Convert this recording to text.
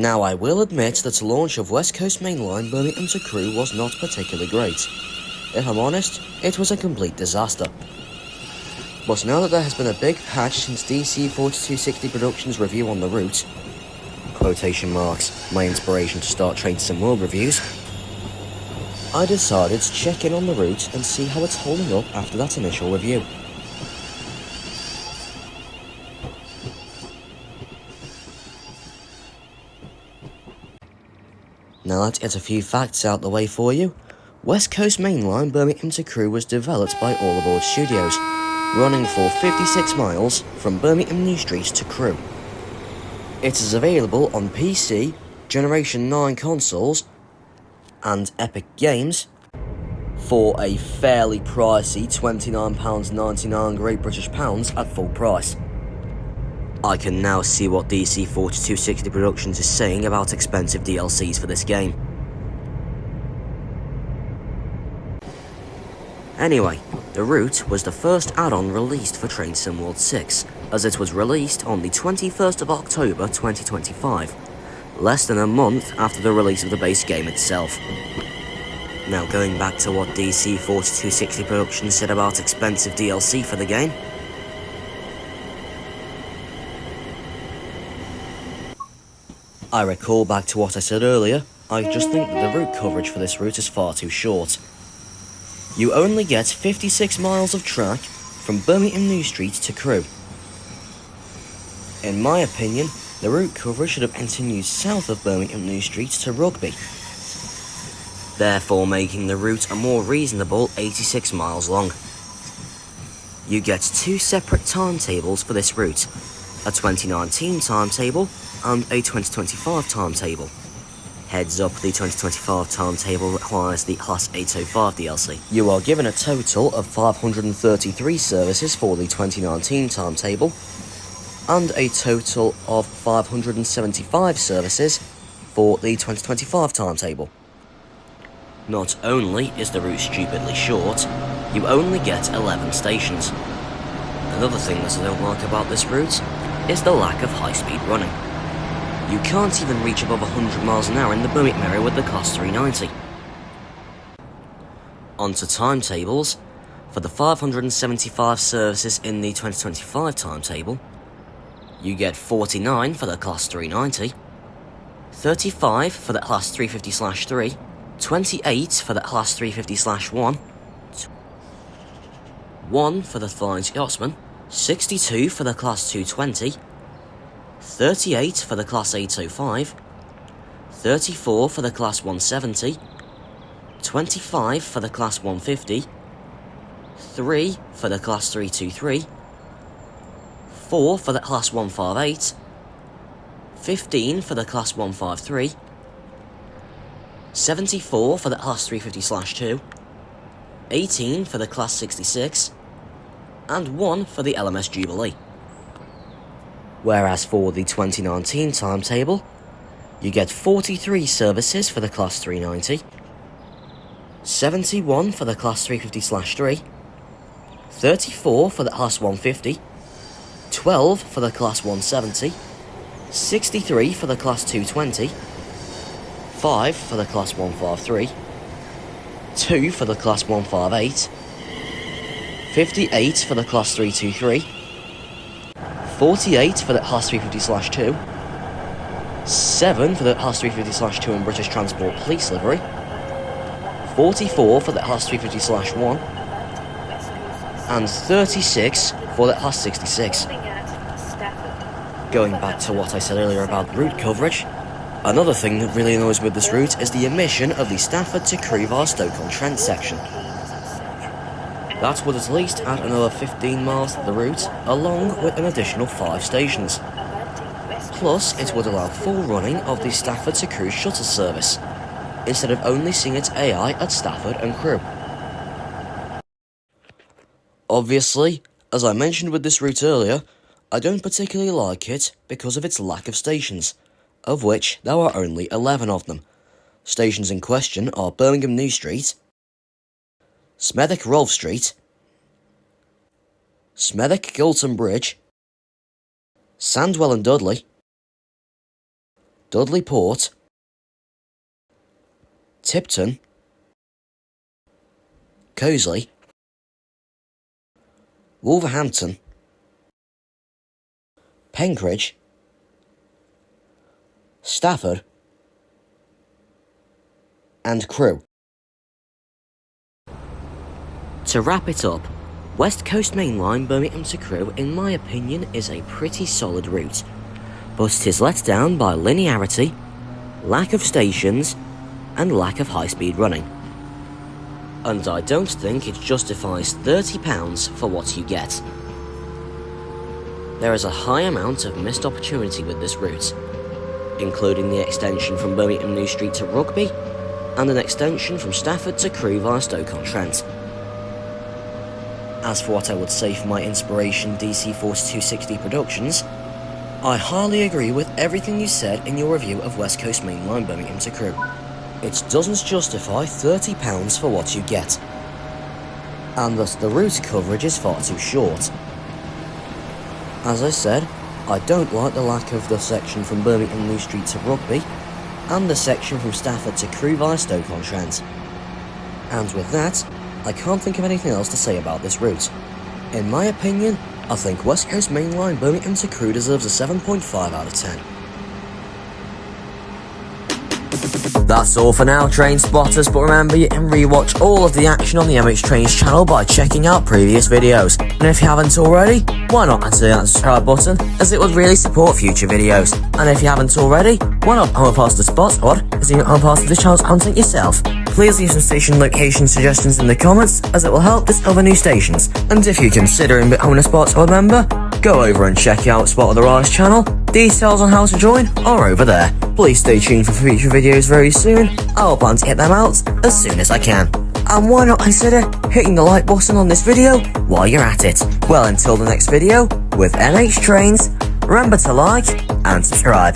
Now I will admit that the launch of West Coast Main Line Birmingham to Crewe was not particularly great. If I'm honest, it was a complete disaster. But now that there has been a big patch since DC 4260 Productions' review on the route, quotation marks, my inspiration to start Train Sim World reviews, I decided to check in on the route and see how it's holding up after that initial review. Now let's get a few facts out the way for you. West Coast Main Line Birmingham to Crewe was developed by All Aboard Studios, running for 56 miles from Birmingham New Street to Crewe. It is available on PC, Generation 9 consoles, and Epic Games for a fairly pricey £29.99 Great British Pounds at full price. I can now see what DC 4260 Productions is saying about expensive DLCs for this game. Anyway, the route was the first add-on released for Train Sim World 6, as it was released on the 21st of October 2025, less than a month after the release of the base game itself. Now going back to what DC 4260 Productions said about expensive DLC for the game. I recall back to what I said earlier, I just think that the route coverage for this route is far too short. You only get 56 miles of track from Birmingham New Street to Crewe. In my opinion, the route coverage should have continued south of Birmingham New Street to Rugby, therefore making the route a more reasonable 86 miles long. You get two separate timetables for this route, a 2019 timetable and a 2025 timetable. Heads up, the 2025 timetable requires the Class 805 DLC. You are given a total of 533 services for the 2019 timetable, and a total of 575 services for the 2025 timetable. Not only is the route stupidly short, you only get 11 stations. Another thing that I don't like about this route is the lack of high-speed running. You can't even reach above 100 miles an hour in the Birmingham area with the Class 390. Onto timetables. For the 575 services in the 2025 timetable, you get 49 for the Class 390, 35 for the Class 350/3, 28 for the Class 350/1, 1 for the Flying Scotsman, 62 for the Class 220, 38 for the Class 805, 34 for the Class 170, 25 for the Class 150, 3 for the Class 323, 4 for the Class 158, 15 for the Class 153, 74 for the Class 350/2, 18 for the Class 66, and 1 for the LMS Jubilee. Whereas for the 2019 timetable, you get 43 services for the Class 390, 71 for the Class 350/3, 34 for the Class 150, 12 for the Class 170, 63 for the Class 220, 5 for the Class 153, 2 for the Class 158, 58 for the Class 323, 48 for the Class 350/2, 7 for the Class 350/2 in British Transport Police livery, 44 for the Class 350/1, and 36 for the Class 66. Going back to what I said earlier about route coverage, another thing that really annoys me with this route is the omission of the Stafford to Crewe via Stoke-on-Trent section. That would at least add another 15 miles to the route, along with an additional 5 stations. Plus, it would allow full running of the Stafford to Crewe shuttle service, instead of only seeing its AI at Stafford and Crewe. Obviously, as I mentioned with this route earlier, I don't particularly like it because of its lack of stations, of which there are only 11 of them. Stations in question are Birmingham New Street, Smethwick Rolfe Street, Smethwick Gilton Bridge, Sandwell and Dudley, Dudley Port, Tipton, Coseley, Wolverhampton, Penkridge, Stafford, and Crewe. To wrap it up, West Coast Main Line Birmingham to Crewe, in my opinion, is a pretty solid route, but it is let down by linearity, lack of stations, and lack of high-speed running. And I don't think it justifies £30 for what you get. There is a high amount of missed opportunity with this route, including the extension from Birmingham New Street to Rugby, and an extension from Stafford to Crewe via Stoke-on-Trent. As for what I would say for my inspiration DC4260 Productions, I highly agree with everything you said in your review of West Coast Main Line Birmingham to Crewe. It doesn't justify £30 for what you get, and thus the route coverage is far too short. As I said, I don't like the lack of the section from Birmingham New Street to Rugby, and the section from Stafford to Crewe via Stoke-on-Trent. And with that, I can't think of anything else to say about this route. In my opinion, I think West Coast Main Line Birmingham to Crewe deserves a 7.5 out of 10. That's all for now, train spotters, but remember you can rewatch all of the action on the MH Trains channel by checking out previous videos. And if you haven't already, why not hit that subscribe button, as it would really support future videos. And if you haven't already, why not become a part of the Spot Squad, as you can become part of the channel's content yourself. Please leave some station location suggestions in the comments, as it will help discover new stations. And if you're considering becoming a Spot Squad member, go over and check out Spot of the Rise channel. Details on how to join are over there. Please stay tuned for future videos very soon. I will plan to get them out as soon as I can. And why not consider hitting the like button on this video while you're at it. Well, until the next video with MH Trains, remember to like and subscribe.